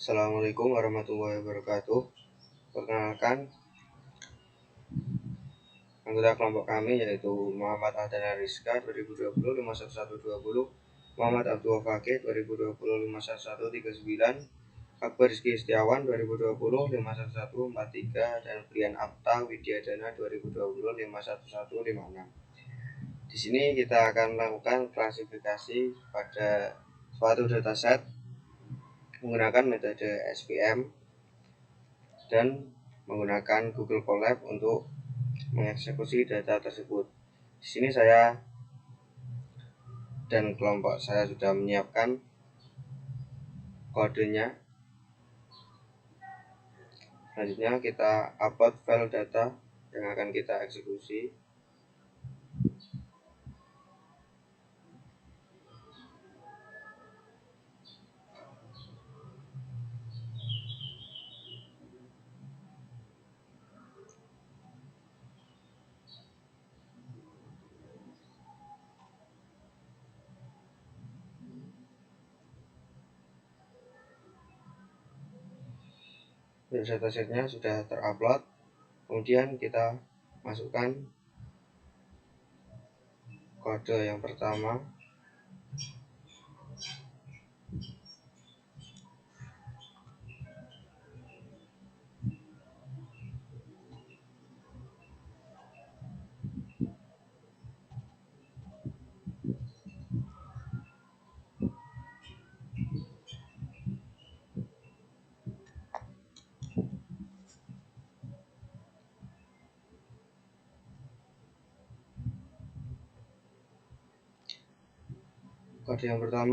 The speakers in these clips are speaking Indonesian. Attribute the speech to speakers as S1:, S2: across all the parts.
S1: Assalamualaikum warahmatullahi wabarakatuh. Perkenalkan, anggota kelompok kami yaitu Muhammad Adana Rizka 2020 51120, Muhammad Abdul Fakih 2020 51139, Akbar Rizky Setiawan 2020 51143, dan Brian Apta Widyadana 2020 51156. Di sini kita akan melakukan klasifikasi pada suatu dataset menggunakan metode SVM dan menggunakan Google Colab untuk mengeksekusi data tersebut. Di sini saya dan kelompok saya sudah menyiapkan kodenya. Selanjutnya kita upload file data yang akan kita eksekusi. Datasetnya sudah terupload, kemudian kita masukkan kode yang pertama,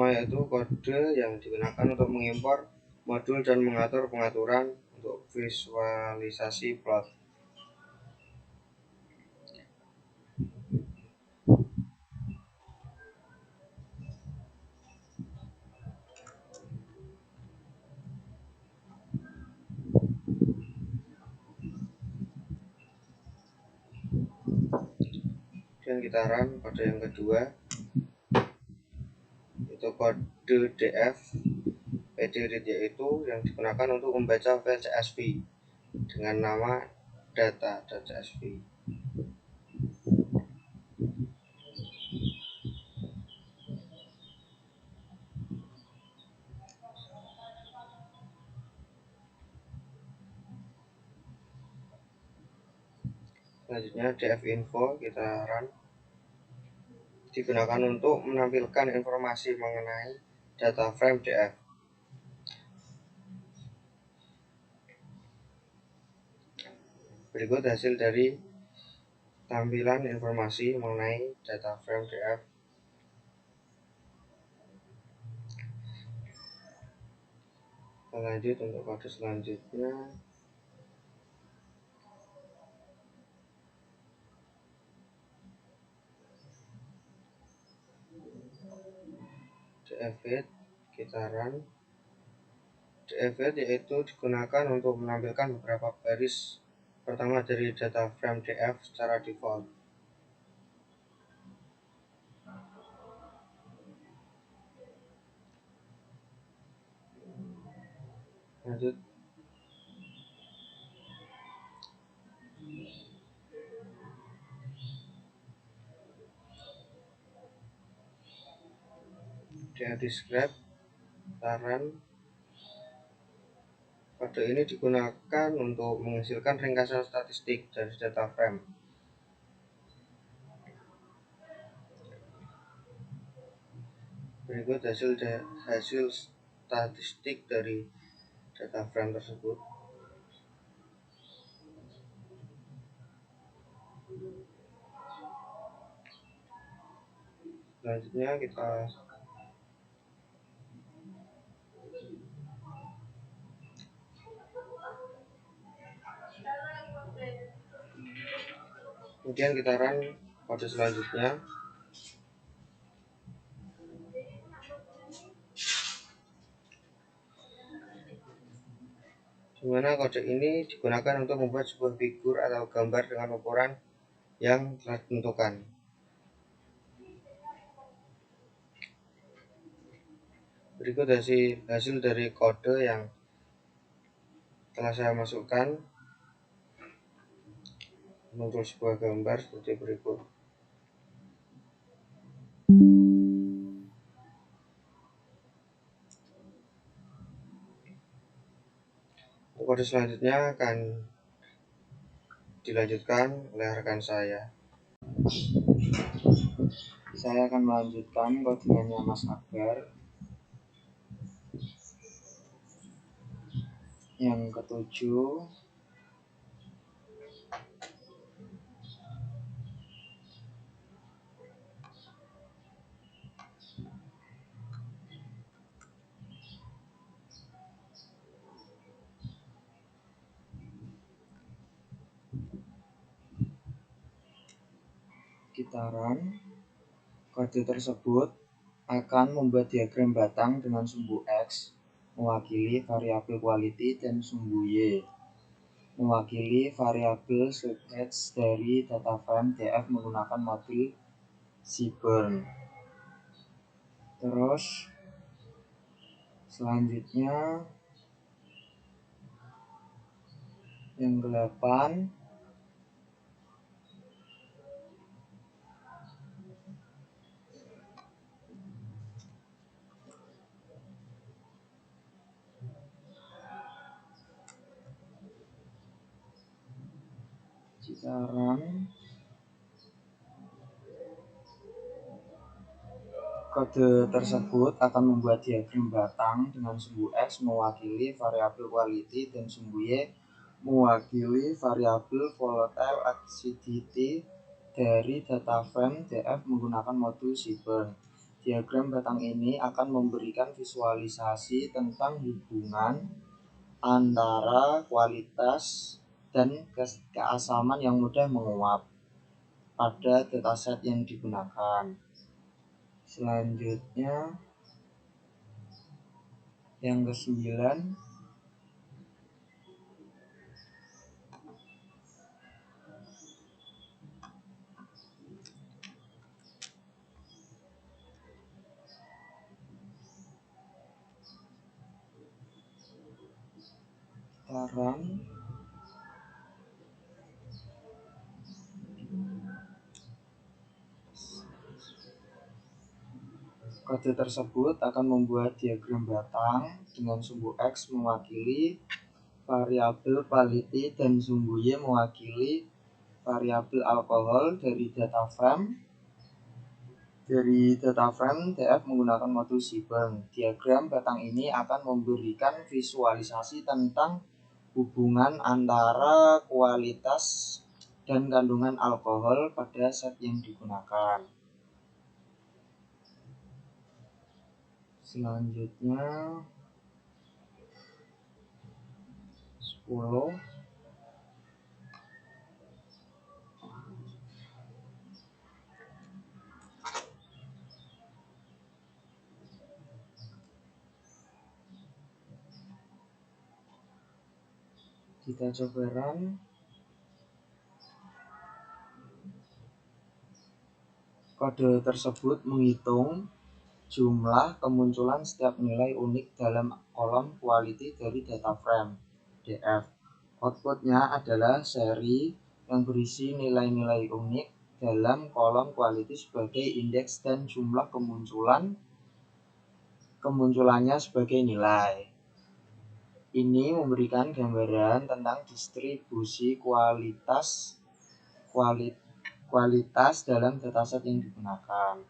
S1: yaitu kode yang digunakan untuk mengimpor modul dan mengatur pengaturan untuk visualisasi plot. Dan kita run kode yang kedua, itu kode df pdread, yaitu yang digunakan untuk membaca file CSV dengan nama data.csv. Selanjutnya dfinfo kita run, digunakan untuk menampilkan informasi mengenai data frame df. Berikut hasil dari tampilan informasi mengenai data frame df. Kita lanjut untuk kode selanjutnya. df kita run. df yaitu digunakan untuk menampilkan beberapa baris pertama dari data frame df secara default. Lanjut, describe run. Kode ini digunakan untuk menghasilkan ringkasan statistik dari data frame. Berikut hasil statistik dari data frame tersebut. Selanjutnya kita run kode selanjutnya. Di mana kode ini digunakan untuk membuat sebuah figur atau gambar dengan ukuran yang telah ditentukan. Berikut hasil dari kode yang Setelah saya masukkan, muncul sebuah gambar seperti berikut. Kode selanjutnya akan dilanjutkan oleh rekan saya. Saya akan melanjutkan kodenya Mas Akbar. Yang ketujuh, gitaran. Kode tersebut akan membuat diagram batang dengan sumbu X mewakili variabel quality dan sumbu Y mewakili variabel subheads dari data frame DF menggunakan modul Seaborn. Terus selanjutnya yang ke-8, gitaran. Kode tersebut akan membuat diagram batang dengan sumbu X mewakili variabel quality dan sumbu Y mewakili variabel volatile acidity dari data frame DF menggunakan modul Seaborn. Diagram batang ini akan memberikan visualisasi tentang hubungan antara kualitas dan keasaman yang mudah menguap pada dataset yang digunakan. Selanjutnya yang ke-9, gitaran. Kode tersebut akan membuat diagram batang dengan sumbu X mewakili variabel quality dan sumbu Y mewakili variabel alkohol dari data frame DF menggunakan modul Seaborn. Diagram batang ini akan memberikan visualisasi tentang hubungan antara kualitas dan kandungan alkohol pada set yang digunakan. Selanjutnya 10, kita coba run. Kode tersebut menghitung jumlah kemunculan setiap nilai unik dalam kolom quality dari data frame DF. Outputnya adalah seri yang berisi nilai-nilai unik dalam kolom quality sebagai indeks dan jumlah kemunculannya sebagai nilai. Ini memberikan gambaran tentang distribusi kualitas dalam dataset yang digunakan.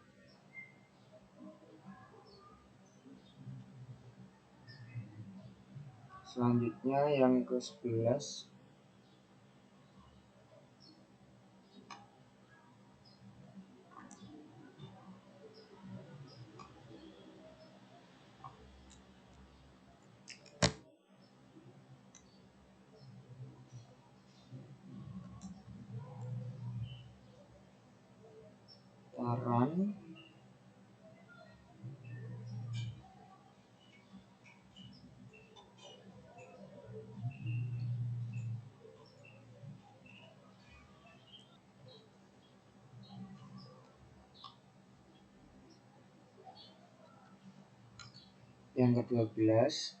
S1: Selanjutnya yang ke-11, run. Yang ke-12,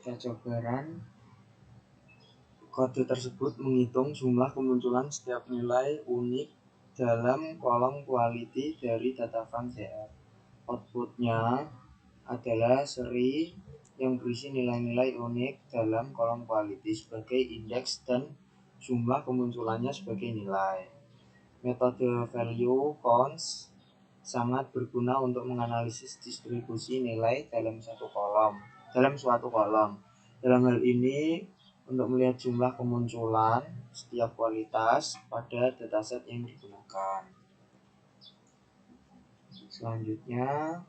S1: Jabaran. Kode tersebut menghitung jumlah kemunculan setiap nilai unik dalam kolom quality dari data frame DF. Outputnya adalah seri yang berisi nilai-nilai unik dalam kolom quality sebagai indeks dan jumlah kemunculannya sebagai nilai. Metode value counts sangat berguna untuk menganalisis distribusi nilai dalam suatu kolom. Dalam hal ini, untuk melihat jumlah kemunculan setiap kualitas pada dataset yang digunakan. Selanjutnya,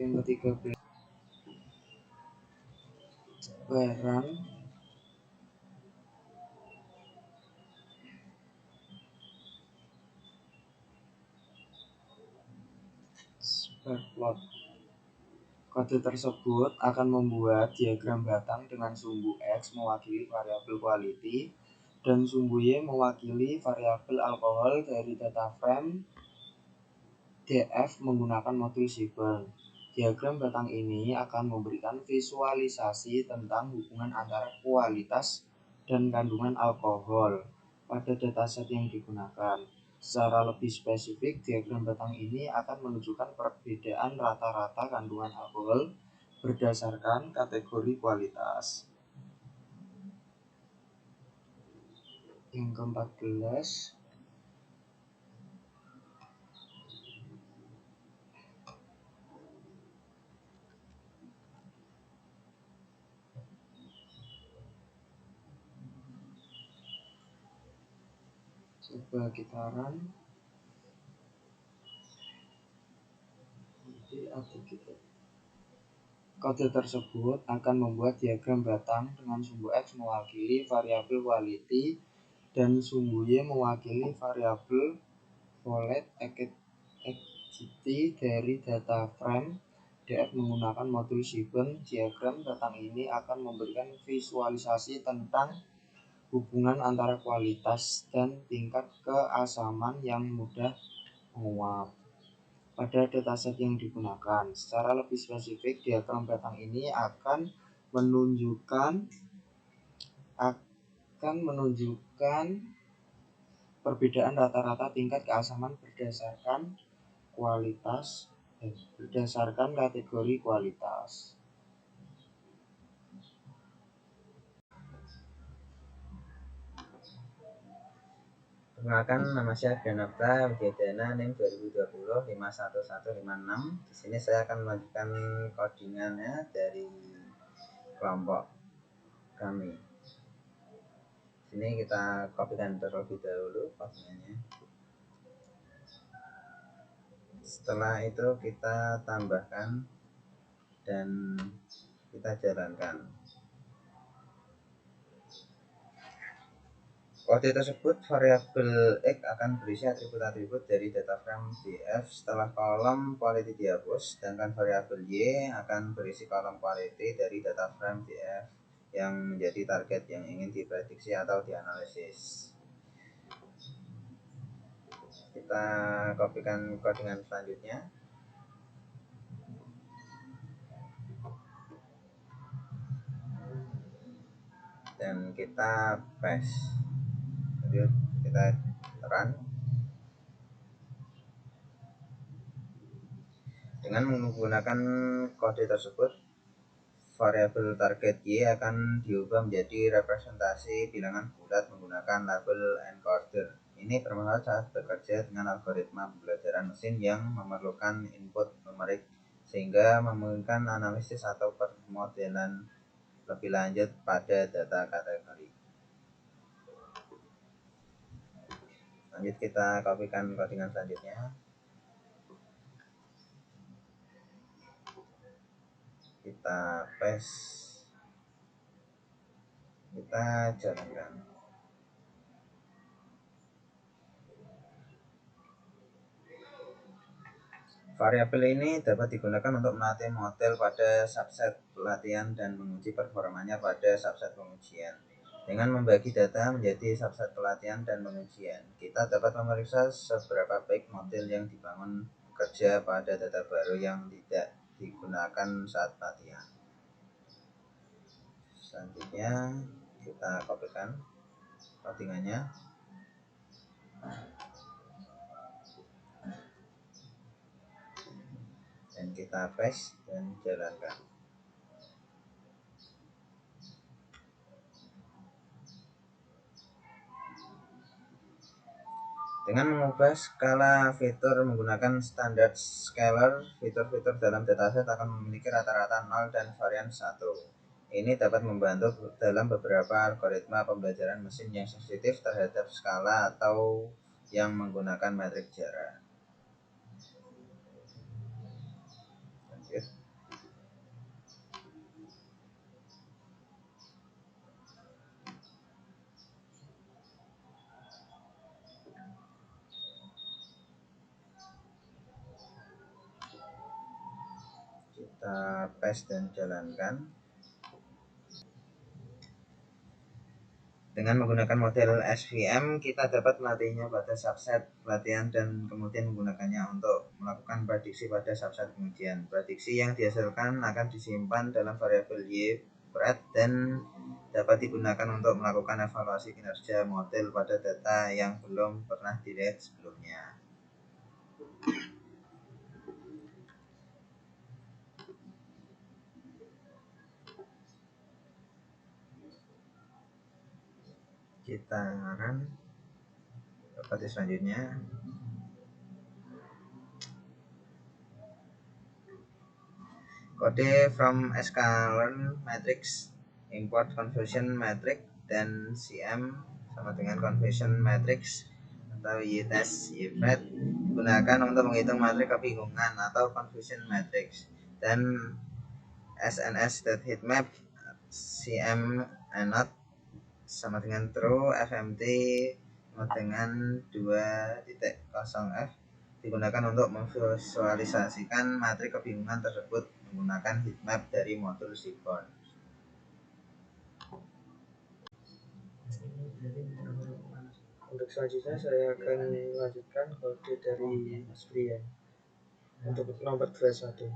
S1: yang ketiga, barang plot. Kode tersebut akan membuat diagram batang dengan sumbu X mewakili variabel quality dan sumbu Y mewakili variabel alkohol dari data frame DF menggunakan modul Sequel. Diagram batang ini akan memberikan visualisasi tentang hubungan antara kualitas dan kandungan alkohol pada dataset yang digunakan. Secara lebih spesifik, diagram batang ini akan menunjukkan perbedaan rata-rata kandungan alkohol berdasarkan kategori kualitas. Yang ke-14, coba gitaran. Kode tersebut akan membuat diagram batang dengan sumbu X mewakili variabel quality dan sumbu Y mewakili variabel volet activity dari data frame DF menggunakan modul sequence. Diagram batang ini akan memberikan visualisasi tentang hubungan antara kualitas dan tingkat keasaman yang mudah menguap pada dataset yang digunakan. Secara lebih spesifik, diagram batang ini akan menunjukkan perbedaan rata-rata tingkat keasaman berdasarkan kategori kualitas.
S2: Perkenalkan, nama saya Granapta Widyadana, NIM 2020 51156. Di sini saya akan melanjutkan codingannya dari kelompok kami. Sini kita kopikan terlebih dahulu codingannya. Setelah itu kita tambahkan dan kita jalankan. Kode tersebut variabel X akan berisi atribut-atribut dari data frame DF setelah kolom quality dihapus, sedangkan variabel Y akan berisi kolom quality dari data frame DF yang menjadi target yang ingin diprediksi atau dianalisis. Kita kopikan codingan selanjutnya dan kita paste. Jadi kita run. Dengan menggunakan kode tersebut, variabel target Y akan diubah menjadi representasi bilangan bulat menggunakan label encoder. Ini bermanfaat saat bekerja dengan algoritma pembelajaran mesin yang memerlukan input numerik, sehingga memungkinkan analisis atau permodelan lebih lanjut pada data kategori. Lanjut kita kopikan codingan selanjutnya. Kita paste. Kita jalankan. Variabel ini dapat digunakan untuk melatih model pada subset pelatihan dan menguji performanya pada subset pengujian. Dengan membagi data menjadi subset pelatihan dan pengujian, kita dapat memeriksa seberapa baik model yang dibangun bekerja pada data baru yang tidak digunakan saat pelatihan. Selanjutnya kita kopikan codingannya dan kita paste dan jalankan. Dengan mengubah skala fitur menggunakan standard scalar, fitur-fitur dalam dataset akan memiliki rata-rata 0 dan varian 1. Ini dapat membantu dalam beberapa algoritma pembelajaran mesin yang sensitif terhadap skala atau yang menggunakan metrik jarak. Lanjut. Kita paste dan jalankan. Dengan menggunakan model SVM, kita dapat melatihnya pada subset pelatihan dan kemudian menggunakannya untuk melakukan prediksi pada subset pengujian. Prediksi yang dihasilkan akan disimpan dalam variabel YPRED dan dapat digunakan untuk melakukan evaluasi kinerja model pada data yang belum pernah dilihat sebelumnya. Kita run seperti selanjutnya. Kode from sklearn matrix import conversion matrix dan CM sama dengan conversion matrix atau YTEST YPRED digunakan untuk menghitung matrik kebingungan atau confusion matrix, dan SNS.heatmap CM not sama dengan true, FMT sama dengan 2.0f digunakan untuk memvisualisasikan matrik kebingungan tersebut menggunakan heatmap dari modul Seaborn.
S1: Untuk selanjutnya saya akan melanjutkan kode dari Mas Brian untuk nomor 21.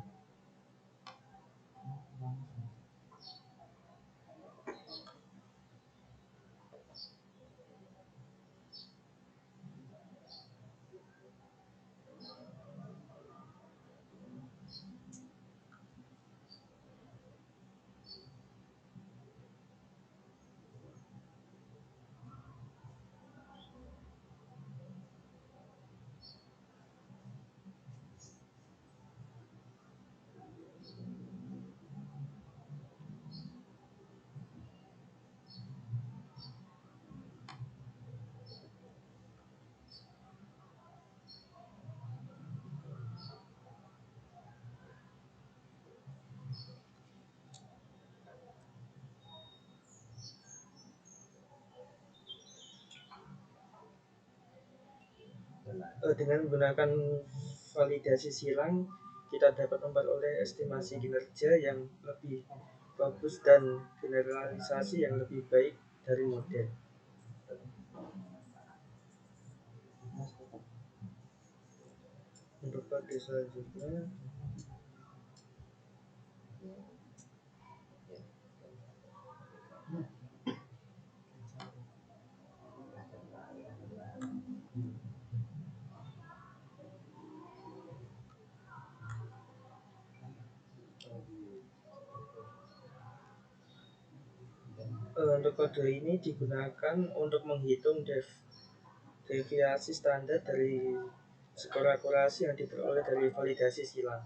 S1: Dengan menggunakan validasi silang, kita dapat memperoleh estimasi kinerja yang lebih bagus dan generalisasi yang lebih baik dari model. Untuk kode selanjutnya, untuk kode ini digunakan untuk menghitung deviasi standar dari skor akurasi yang diperoleh dari validasi silang.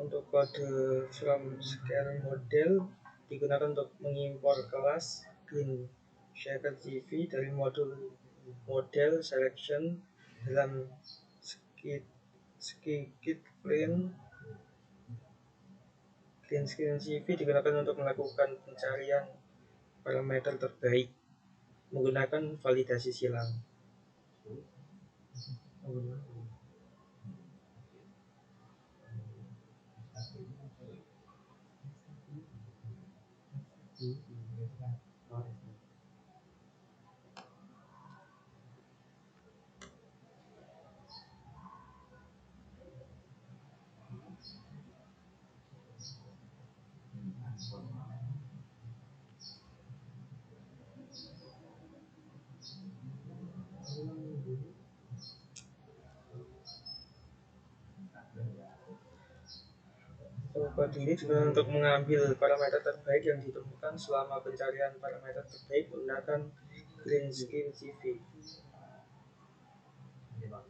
S3: Untuk kode from scale model digunakan untuk mengimpor kelas green shared CV dari modul model selection dalam scikit-learn. Green screen CV digunakan untuk melakukan pencarian parameter terbaik menggunakan validasi silang. Kode ini digunakan untuk mengambil parameter terbaik yang ditemukan selama pencarian parameter terbaik menggunakan green screen CV.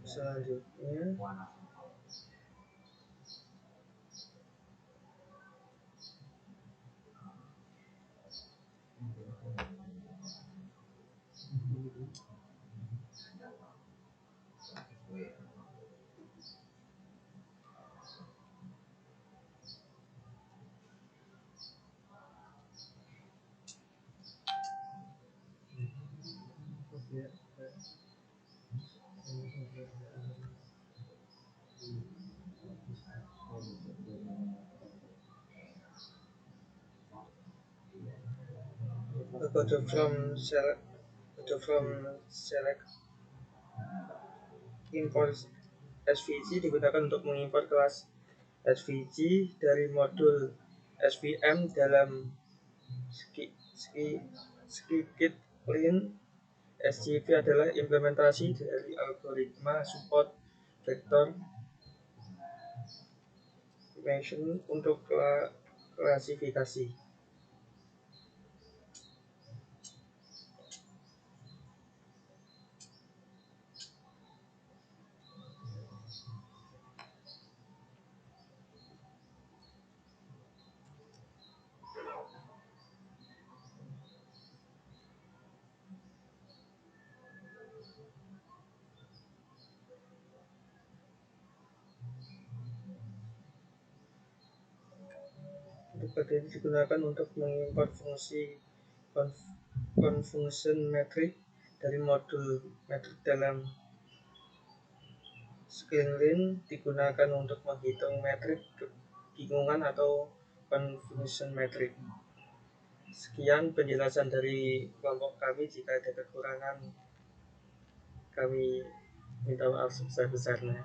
S3: Selanjutnya kode from select import SVG digunakan untuk mengimpor kelas SVG dari modul SVM dalam scikit-learn. SCV adalah implementasi dari algoritma support vector information untuk klasifikasi. Kode ini digunakan untuk mengimpor fungsi confunction metric dari modul metrik dalam scikit-learn digunakan untuk menghitung metrik kebingungan atau confusion metric. Sekian penjelasan dari kelompok kami. Jika ada kekurangan kami minta maaf sebesar-besarnya.